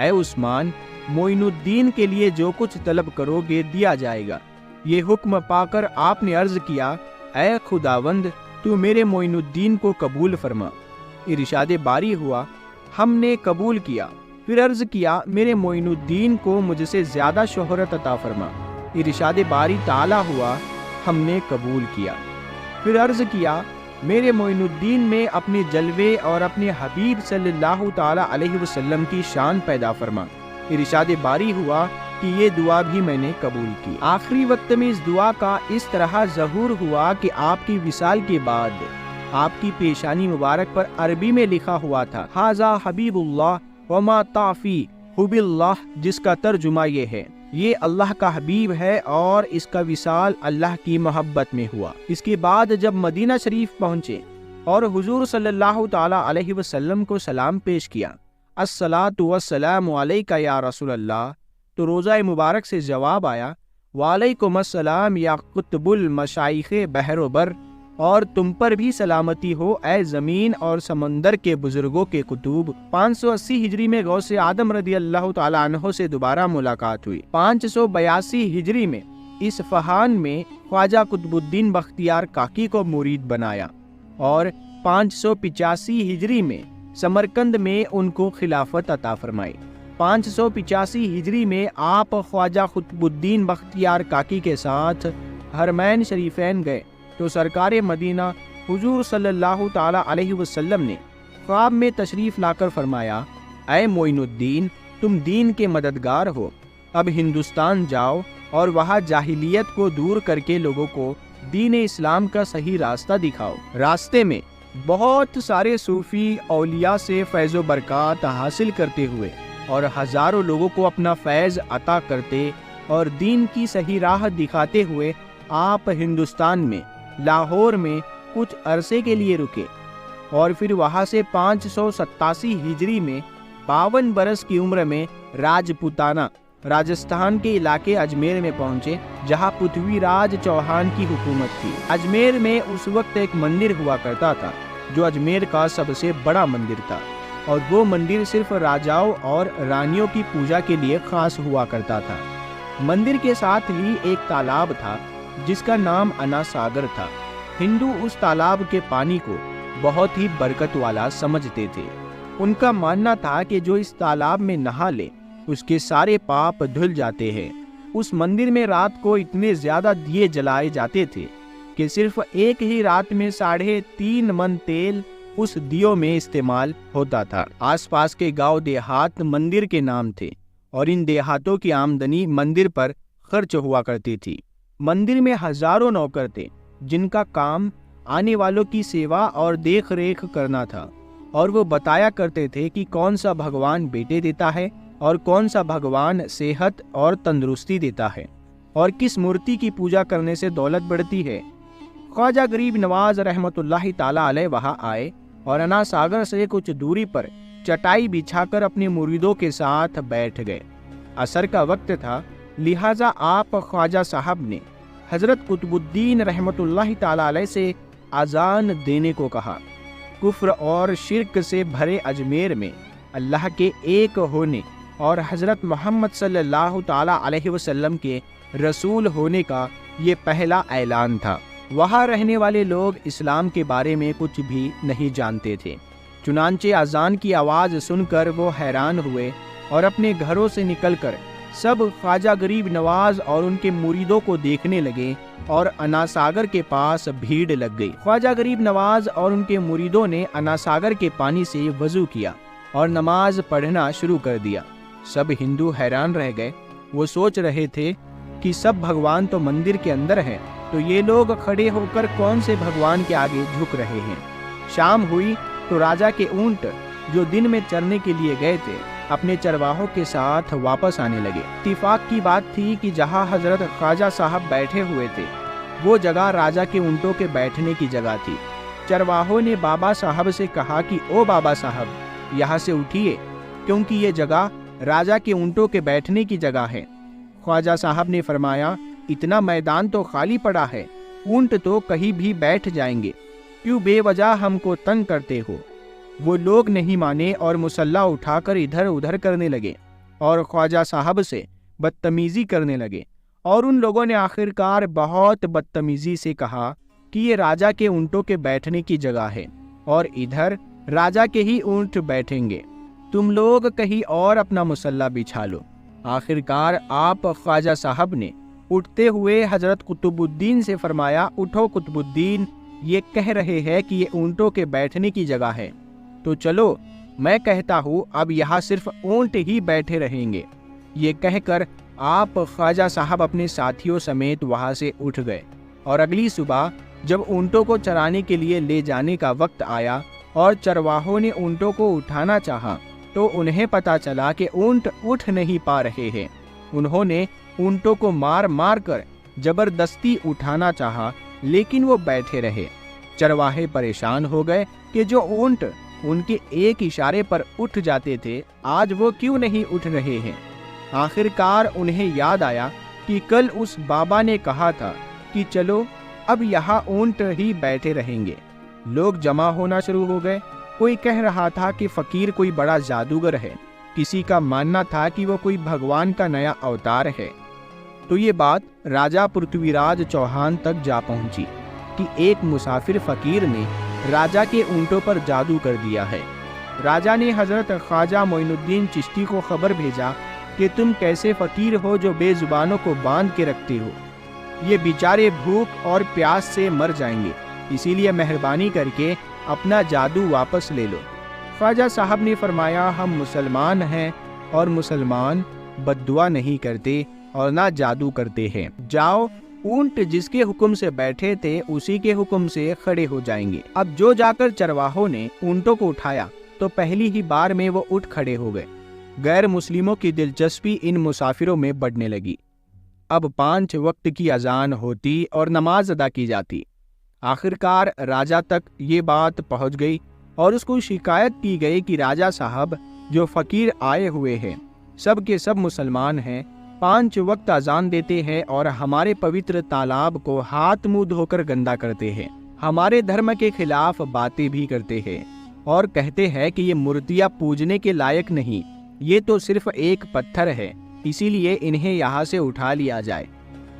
اے عثمان، معین الدین کے لیے جو کچھ طلب کرو گے دیا جائے گا۔ یہ حکم پا کر آپ نے عرض کیا، اے خداوند، تو میرے معین الدین کو قبول فرما۔ ارشاد باری ہوا، ہم نے قبول کیا۔ پھر عرض کیا، میرے معین الدین کو مجھ سے زیادہ شہرت عطا فرما۔ ارشاد باری تعالی ہوا، ہم نے قبول کیا۔ پھر عرض کیا، میرے معین الدین میں اپنے جلوے اور اپنے حبیب صلی اللہ تعالی علیہ وسلم کی شان پیدا فرما۔ ارشاد باری ہوا کہ یہ دعا بھی میں نے قبول کی۔ آخری وقت میں اس دعا کا اس طرح ظہور ہوا کہ آپ کی وصال کے بعد آپ کی پیشانی مبارک پر عربی میں لکھا ہوا تھا، ھذا حبیب اللہ وما طافی حب اللہ، جس کا ترجمہ یہ ہے، یہ اللہ کا حبیب ہے اور اس کا وصال اللہ کی محبت میں ہوا۔ اس کے بعد جب مدینہ شریف پہنچے اور حضور صلی اللہ تعالی علیہ وسلم کو سلام پیش کیا، الصلاۃ والسلام علیک یا رسول اللہ، تو روضہ مبارک سے جواب آیا، وعلیکم السلام یا قطب المشائخ بحر و بر، اور تم پر بھی سلامتی ہو اے زمین اور سمندر کے بزرگوں کے قطب۔ 580 ہجری میں غوث آدم رضی اللہ تعالیٰ عنہ سے دوبارہ ملاقات ہوئی۔ 582 ہجری میں اصفہان میں خواجہ قطب الدین بختیار کاکی کو مرید بنایا اور 585 ہجری میں سمرقند میں ان کو خلافت عطا فرمائی۔ 585 ہجری میں آپ خواجہ قطب الدین بختیار کاکی کے ساتھ حرمین شریفین گئے تو سرکار مدینہ حضور صلی اللہ تعالی علیہ وسلم نے خواب میں تشریف لا کر فرمایا، اے معین الدین، تم دین کے مددگار ہو، اب ہندوستان جاؤ اور وہاں جاہلیت کو دور کر کے لوگوں کو دین اسلام کا صحیح راستہ دکھاؤ۔ راستے میں بہت سارے صوفی اولیاء سے فیض و برکات حاصل کرتے ہوئے اور ہزاروں لوگوں کو اپنا فیض عطا کرتے اور دین کی صحیح راہ دکھاتے ہوئے آپ ہندوستان میں لاہور میں کچھ عرصے کے لیے رکے اور پھر وہاں سے 587 ہجری میں 52 برس کی عمر میں راجپوتانہ راجستھان کے علاقے اجمیر میں پہنچے، جہاں پتھوی راج چوہان کی حکومت تھی۔ اجمیر میں اس وقت ایک مندر ہوا کرتا تھا جو اجمیر کا سب سے بڑا مندر تھا، اور وہ مندر صرف راجاؤں اور رانیوں کی پوجا کے لیے خاص ہوا کرتا تھا۔ مندر کے ساتھ ہی ایک تالاب تھا جس کا نام انا ساگر تھا۔ ہندو اس تالاب کے پانی کو بہت ہی برکت والا سمجھتے تھے۔ ان کا ماننا تھا کہ جو اس تالاب میں نہا لے اس کے سارے پاپ دھل جاتے ہیں۔ اس مندر میں رات کو اتنے زیادہ دیے جلائے جاتے تھے کہ صرف ایک ہی رات میں 3.5 من تیل اس دیوں میں استعمال ہوتا تھا۔ آس پاس کے گاؤں دیہات مندر کے نام تھے اور ان دیہاتوں کی آمدنی مندر پر خرچ ہوا کرتی تھی۔ مندر میں ہزاروں نوکر تھے جن کا کام آنے والوں کی سیوا اور دیکھ ریکھ کرنا تھا، اور وہ بتایا کرتے تھے کہ کون سا بھگوان بیٹے دیتا ہے اور کون سا بھگوان صحت اور تندرستی دیتا ہے، اور کس مورتی کی پوجا کرنے سے دولت بڑھتی ہے۔ خواجہ غریب نواز رحمۃ اللہ تعالی علیہ وہاں آئے اور انا ساگر سے کچھ دوری پر چٹائی بچھا کر اپنے مریدوں کے ساتھ بیٹھ گئے۔ عصر کا وقت تھا، لہٰذا آپ خواجہ صاحب نے حضرت قطب الدین رحمۃ اللہ تعالی علیہ سے اذان دینے کو کہا۔ کفر اور شرک سے بھرے اجمیر میں اللہ کے ایک ہونے اور حضرت محمد صلی اللہ تعالی علیہ وسلم کے رسول ہونے کا یہ پہلا اعلان تھا۔ وہاں رہنے والے لوگ اسلام کے بارے میں کچھ بھی نہیں جانتے تھے، چنانچہ اذان کی آواز سن کر وہ حیران ہوئے اور اپنے گھروں سے نکل کر سب خواجہ غریب نواز اور ان کے مریدوں کو دیکھنے لگے اور انا ساگر کے پاس بھیڑ لگ گئی۔ خواجہ غریب نواز اور ان کے مریدوں نے انا ساگر کے پانی سے وضو کیا اور نماز پڑھنا شروع کر دیا۔ سب ہندو حیران رہ گئے۔ وہ سوچ رہے تھے کہ سب بھگوان تو مندر کے اندر ہیں، تو یہ لوگ کھڑے ہو کر کون سے بھگوان کے آگے جھک رہے ہیں۔ شام ہوئی تو راجا کے اونٹ جو دن میں چرنے کے لیے گئے تھے اپنے چرواہوں کے ساتھ واپس آنے لگے۔ اتفاق کی بات تھی کہ جہاں حضرت خواجہ صاحب بیٹھے ہوئے تھے وہ جگہ راجا کے اونٹوں کے بیٹھنے کی جگہ تھی۔ چرواہوں نے بابا صاحب سے کہا کہ او بابا صاحب، یہاں سے اٹھیے کیونکہ یہ جگہ راجا کے اونٹوں کے بیٹھنے کی جگہ ہے۔ خواجہ صاحب نے فرمایا، اتنا میدان تو خالی پڑا ہے، اونٹ تو کہیں بھی بیٹھ جائیں گے، کیوں بے وجہ ہم کو تنگ کرتے ہو؟ وہ لوگ نہیں مانے اور مسلح اٹھا کر ادھر ادھر کرنے لگے۔ اور خواجہ صاحب سے بدتمیزی کرنے لگے، اور ان لوگوں نے آخرکار بہت بدتمیزی سے کہا کہ یہ راجا کے اونٹوں کے بیٹھنے کی جگہ ہے اور ادھر راجا کے ہی اونٹ بیٹھیں گے، تم لوگ کہیں اور اپنا مسلح بچھا لو۔ آخرکار آپ خواجہ صاحب نے اٹھتے ہوئے حضرت قطب الدین سے فرمایا، اٹھو قطب الدین، یہ کہہ رہے ہیں کہ یہ اونٹوں کے بیٹھنے کی جگہ ہے، تو چلو میں کہتا ہوں اب یہاں صرف اونٹ ہی بیٹھے رہیں گے۔ یہ کہہ کر آپ خواجہ صاحب اپنے ساتھیوں سمیت وہاں سے اٹھ گئے، اور اگلی صبح جب اونٹوں کو چرانے کے لیے لے جانے کا وقت آیا اور چرواہوں نے اونٹوں کو اٹھانا چاہا تو انہیں پتا چلا کہ اونٹ اٹھ نہیں پا رہے ہیں۔ انہوں نے اونٹوں کو مار مار کر زبردستی اٹھانا چاہا لیکن وہ بیٹھے رہے۔ چرواہے پریشان ہو گئے کہ جو اونٹ ان کے ایک اشارے پر اٹھ جاتے تھے آج وہ کیوں نہیں اٹھ رہے ہیں۔ آخرکار انہیں یاد آیا کہ کل اس بابا نے کہا تھا کہ چلو اب یہاں اونٹ ہی بیٹھے رہیں گے۔ لوگ جمع ہونا شروع ہو گئے، کوئی کہہ رہا تھا کہ فقیر کوئی بڑا جادوگر ہے، کسی کا ماننا تھا کہ وہ کوئی بھگوان کا نیا اوتار ہے۔ تو یہ بات راجا پرتھوی راج چوہان تک جا پہنچی کہ ایک مسافر فقیر نے راجا کے اونٹوں پر جادو کر دیا ہے۔ راجا نے حضرت خواجہ معین الدین چشتی کو خبر بھیجا کہ تم کیسے فقیر ہو جو بے زبانوں کو باندھ کے رکھتے ہو، یہ بیچارے بھوک اور پیاس سے مر جائیں گے، اسی لیے مہربانی کر کے اپنا جادو واپس لے لو۔ خواجہ صاحب نے فرمایا، ہم مسلمان ہیں اور مسلمان بد دعا نہیں کرتے اور نہ جادو کرتے ہیں، جاؤ اونٹ جس کے حکم سے بیٹھے تھے اسی کے حکم سے کھڑے ہو جائیں گے۔ اب جو جا کر چرواہوں نے اونٹوں کو اٹھایا تو پہلی ہی بار میں وہ اٹھ کھڑے ہو گئے۔ غیر مسلموں کی دلچسپی ان مسافروں میں بڑھنے لگی۔ اب 5 وقت کی اذان ہوتی اور نماز ادا کی جاتی۔ آخرکار راجا تک یہ بات پہنچ گئی اور اس کو شکایت کی گئی کہ راجا صاحب جو فقیر آئے ہوئے ہیں سب کے سب مسلمان ہیں، 5 وقت اذان دیتے ہیں اور ہمارے پوتر تالاب کو ہاتھ منہ دھو کر گندا کرتے ہیں، ہمارے دھرم کے خلاف باتیں بھی کرتے ہیں اور کہتے ہیں کہ یہ مورتیاں پوجنے کے لائق نہیں، یہ تو صرف ایک پتھر ہے، اسی لیے انہیں یہاں سے اٹھا لیا جائے۔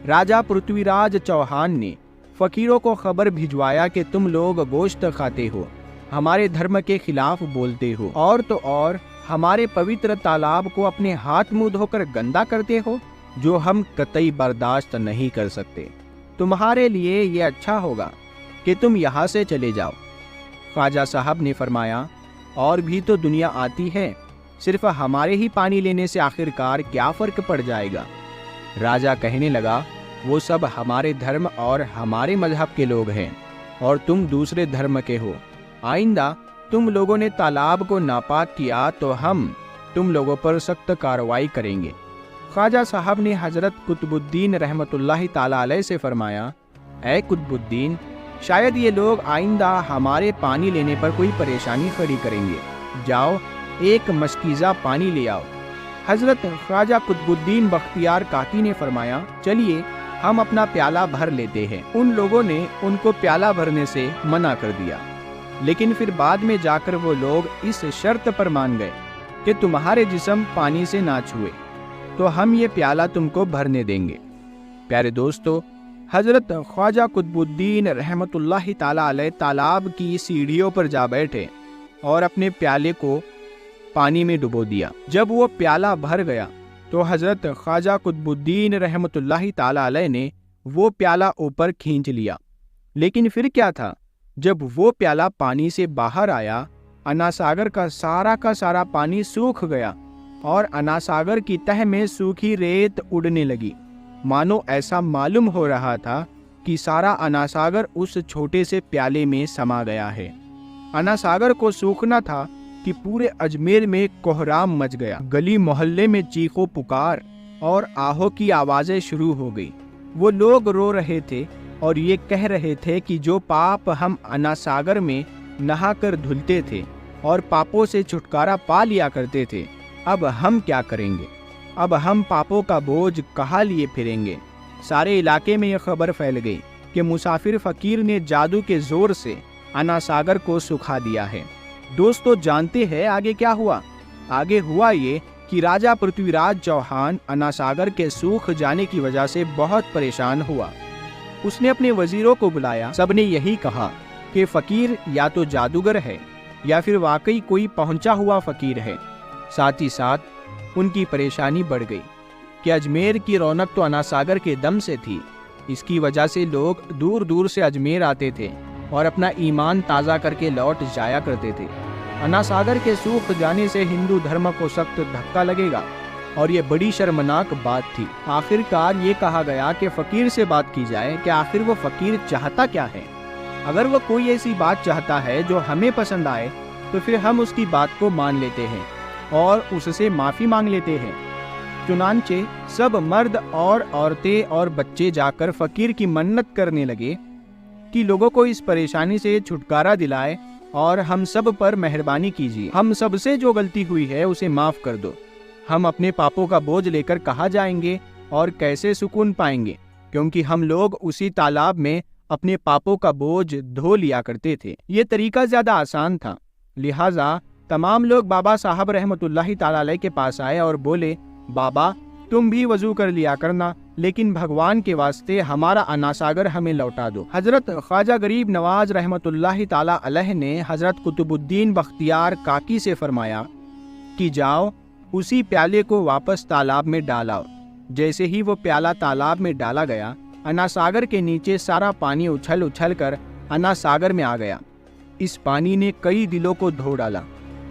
راجا پرتھوی راج چوہان نے فقیروں کو خبر بھجوایا کہ تم لوگ گوشت کھاتے ہو، ہمارے دھرم کے خلاف بولتے ہو، اور تو اور ہمارے پوتر تالاب کو اپنے ہاتھ منہ دھو کر گندا کرتے ہو، جو ہم قطعی برداشت نہیں کر سکتے۔ تمہارے لیے یہ اچھا ہوگا کہ تم یہاں سے چلے جاؤ۔ خواجہ صاحب نے فرمایا، اور بھی تو دنیا آتی ہے، صرف ہمارے ہی پانی لینے سے آخرکار کیا فرق پڑ جائے گا؟ راجا کہنے لگا، وہ سب ہمارے دھرم اور ہمارے مذہب کے لوگ ہیں اور تم دوسرے دھرم کے ہو، آئندہ تم لوگوں نے تالاب کو ناپاک کیا تو ہم تم لوگوں پر سخت کارروائی کریں گے۔ خواجہ صاحب نے حضرت قطب الدین رحمۃ اللہ تعالی علیہ سے فرمایا، اے قطب الدین، شاید یہ لوگ آئندہ ہمارے پانی لینے پر کوئی پریشانی کھڑی کریں گے، جاؤ ایک مشکیزہ پانی لے آؤ۔ حضرت خواجہ قطب الدین بختیار کاکی نے فرمایا، چلیے ہم اپنا پیالہ بھر لیتے ہیں۔ ان لوگوں نے ان کو پیالہ بھرنے سے منع کر دیا، لیکن پھر بعد میں جا کر وہ لوگ اس شرط پر مان گئے کہ تمہارے جسم پانی سے نہ چھوئے تو ہم یہ پیالہ تم کو بھرنے دیں گے۔ پیارے دوستو، حضرت خواجہ قطب الدین رحمۃ اللہ تعالی علیہ تالاب کی سیڑھیوں پر جا بیٹھے اور اپنے پیالے کو پانی میں ڈبو دیا۔ جب وہ پیالہ بھر گیا تو حضرت خواجہ قطب الدین رحمۃ اللہ تعالی علیہ نے وہ پیالہ اوپر کھینچ لیا، لیکن پھر کیا تھا، جب وہ پیالہ پانی سے باہر آیا، اناساگر کا سارا پانی سوکھ گیا اور اناساگر کی تہ میں سوکھی ریت اڑنے لگی، مانو ایسا معلوم ہو رہا تھا کہ سارا اناساگر اس چھوٹے سے پیالے میں سما گیا ہے۔ اناساگر کو سوکھنا تھا کہ پورے اجمیر میں کوہرام مچ گیا، گلی محلے میں چیخو پکار اور آہو کی آوازیں شروع ہو گئی۔ وہ لوگ رو رہے تھے اور یہ کہہ رہے تھے کہ جو پاپ ہم اناساگر میں نہا کر دھلتے تھے اور پاپوں سے چھٹکارا پا لیا کرتے تھے، اب ہم کیا کریں گے؟ اب ہم پاپوں کا بوجھ کہاں لیے پھریں گے؟ سارے علاقے میں یہ خبر پھیل گئی کہ مسافر فقیر نے جادو کے زور سے اناساگر کو سکھا دیا ہے۔ دوستو، جانتے ہیں آگے کیا ہوا؟ آگے ہوا یہ کہ راجہ پرتوی راج چوہان انا ساگر کے سوکھ جانے کی وجہ سے بہت پریشان ہوا۔ اس نے اپنے وزیروں کو بلایا، سب نے یہی کہا کہ فقیر یا تو جادوگر ہے یا پھر واقعی کوئی پہنچا ہوا فقیر ہے۔ ساتھ ہی ساتھ ان کی پریشانی بڑھ گئی کہ اجمیر کی رونق تو انا ساگر کے دم سے تھی، اس کی وجہ سے لوگ دور دور سے اجمیر آتے تھے اور اپنا ایمان تازہ کر کے لوٹ جایا کرتے تھے۔ انا ساگر کے سوکھ جانے سے ہندو دھرم کو سخت دھکا لگے گا اور یہ بڑی شرمناک بات تھی۔ آخر کار یہ کہا گیا کہ فقیر سے بات کی جائے کہ آخر وہ فقیر چاہتا کیا ہے۔ اگر وہ کوئی ایسی بات چاہتا ہے جو ہمیں پسند آئے تو پھر ہم اس کی بات کو مان لیتے ہیں اور اس سے معافی مانگ لیتے ہیں۔ چنانچہ سب مرد اور عورتیں اور بچے جا کر فقیر کی منت کرنے لگے کہ لوگوں کو اس پریشانی سے چھٹکارا دلائے اور ہم سب پر مہربانی کیجیے، ہم سب سے جو غلطی ہوئی ہے اسے معاف کر دو۔ ہم اپنے پاپوں کا بوجھ لے کر کہاں جائیں گے اور کیسے سکون پائیں گے، کیونکہ ہم لوگ اسی تالاب میں اپنے پاپوں کا بوجھ دھو لیا کرتے تھے۔ یہ طریقہ زیادہ آسان تھا، لہٰذا تمام لوگ بابا صاحب رحمۃ اللہ تعالی علیہ کے پاس آئے اور بولے، بابا تم بھی وضو کر لیا کرنا، لیکن بھگوان کے واسطے ہمارا انا ساگر ہمیں لوٹا دو۔ حضرت خواجہ غریب نواز رحمۃ اللہ تعالی علیہ نے حضرت قطب الدین بختیار کاکی سے فرمایا کہ جاؤ اسی پیالے کو واپس تالاب میں ڈالاؤ۔ جیسے ہی وہ پیالہ تالاب میں ڈالا گیا، انا ساگر کے نیچے سارا پانی اچھل اچھل کر انا ساگر میں آ گیا۔ اس پانی نے کئی دلوں کو دھو ڈالا۔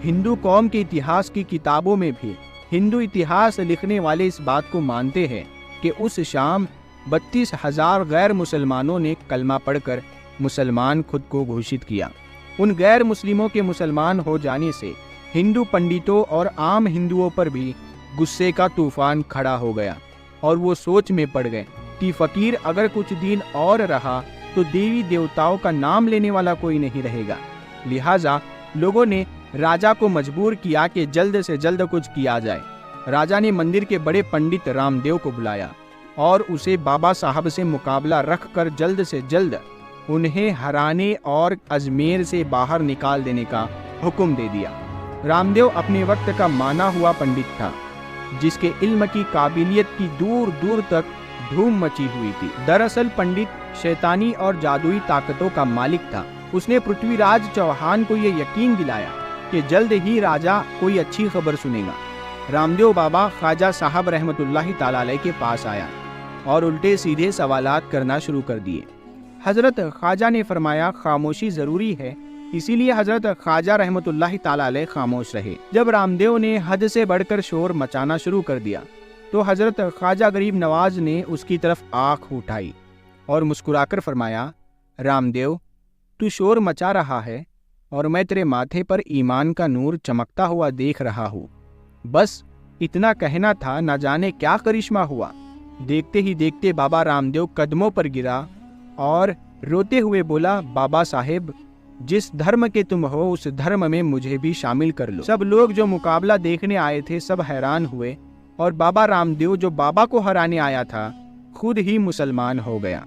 ہندو قوم کے اتہاس کی کتابوں میں بھی ہندو اتہاس لکھنے والے اس بات کو مانتے ہیں کہ اس شام 32,000 غیر مسلمانوں نے کلمہ پڑھ کر مسلمان خود کو گھوشت کیا۔ ان غیر مسلموں کے مسلمان ہو جانے سے ہندو پنڈتوں اور عام ہندوؤں پر بھی غصے کا طوفان کھڑا ہو گیا اور وہ سوچ میں پڑ گئے کہ فقیر اگر کچھ دن اور رہا تو دیوی دیوتاؤں کا نام لینے والا کوئی نہیں رہے گا۔ لہٰذا لوگوں نے راجہ کو مجبور کیا کہ جلد سے جلد کچھ کیا جائے۔ راجہ نے مندر کے بڑے پنڈت رام دیو کو بلایا اور اسے بابا صاحب سے مقابلہ رکھ کر جلد سے جلد انہیں ہرانے اور اجمیر سے باہر نکال دینے کا حکم دے دیا۔ رام دیو اپنے وقت کا مانا ہوا پنڈت تھا، جس کے علم کی قابلیت کی دور دور تک دھوم مچی ہوئی تھی۔ دراصل پنڈت شیطانی اور جادوئی طاقتوں کا مالک تھا۔ اس نے پرتوی راج چوہان کو یہ یقین دلایا کہ جلد ہی راجہ کوئی اچھی خبر سنے گا۔ رام دیو بابا خواجہ صاحب رحمۃ اللہ تعالی علیہ کے پاس آیا اور الٹے سیدھے سوالات کرنا شروع کر دیے۔ حضرت خواجہ نے فرمایا خاموشی ضروری ہے، اسی لیے حضرت خواجہ رحمۃ اللہ تعالی علیہ خاموش رہے۔ جب رام دیو نے حد سے بڑھ کر شور مچانا شروع کر دیا تو حضرت خواجہ غریب نواز نے اس کی طرف آنکھ اٹھائی اور مسکرا کر فرمایا، رام دیو تو شور مچا رہا ہے اور میں تیرے ماتھے پر ایمان کا نور چمکتا ہوا دیکھ رہا ہوں، بس اتنا کہنا تھا، نہ جانے کیا کرشمہ ہوا۔ دیکھتے ہی دیکھتے بابا رام دیو قدموں پر گرا اور روتے ہوئے بولا، بابا صاحب جس دھرم کے تم ہو اس دھرم میں مجھے بھی شامل کر لو۔ سب لوگ جو مقابلہ دیکھنے آئے تھے سب حیران ہوئے اور بابا رام دیو جو بابا کو ہرانے آیا تھا خود ہی مسلمان ہو گیا۔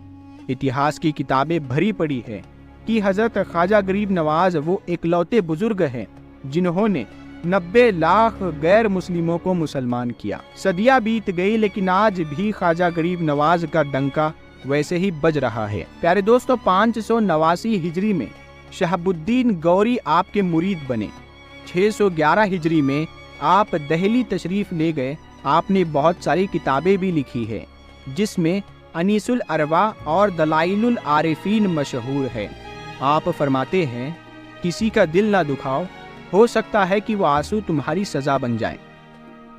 اتہاس کی کتابیں بھری پڑی ہے کہ حضرت خواجہ غریب نواز وہ اکلوتے بزرگ ہیں جنہوں نے 90 لاکھ غیر مسلموں کو مسلمان کیا۔ صدیاں بیت گئی لیکن آج بھی خواجہ غریب نواز کا ڈنکا ویسے ہی بج رہا ہے۔ پیارے دوستو، 589 ہجری میں شہاب الدین گوری آپ کے مرید بنے۔ 611 ہجری میں آپ دہلی تشریف لے گئے۔ آپ نے بہت ساری کتابیں بھی لکھی ہے، جس میں انیس الارواح اور دلائل العارفین مشہور ہے۔ آپ فرماتے ہیں، کسی کا دل نہ دکھاؤ، ہو سکتا ہے کہ وہ آنسو تمہاری سزا بن جائے۔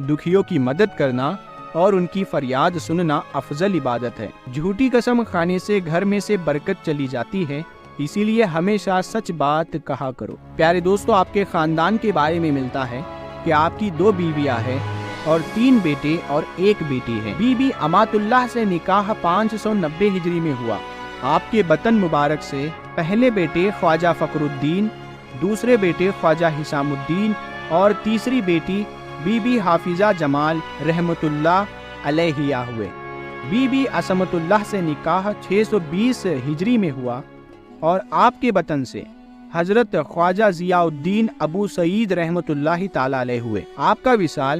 دکھیوں کی مدد کرنا اور ان کی فریاد سننا افضل عبادت ہے۔ جھوٹی قسم کھانے سے گھر میں سے برکت چلی جاتی ہے، اسی لیے ہمیشہ سچ بات کہا کرو۔ پیارے دوستو، آپ کے خاندان کے بارے میں ملتا ہے کہ آپ کی 2 بیویاں ہیں اور 3 بیٹے اور 1 بیٹی ہے۔ بی بی امات اللہ سے نکاح 590 ہجری میں ہوا۔ آپ کے بطن مبارک سے پہلے بیٹے خواجہ فخر الدین، دوسرے بیٹے خواجہ حسام الدین اور تیسری بیٹی بی بی حافظہ جمال رحمت اللہ علیہ ہوئے۔ بی بی عصمت اللہ سے نکاح 620 ہجری میں ہوا اور آپ کے بطن سے حضرت خواجہ ضیاء الدین ابو سعید رحمت اللہ تعالی علیہ ہوئے۔ آپ کا وصال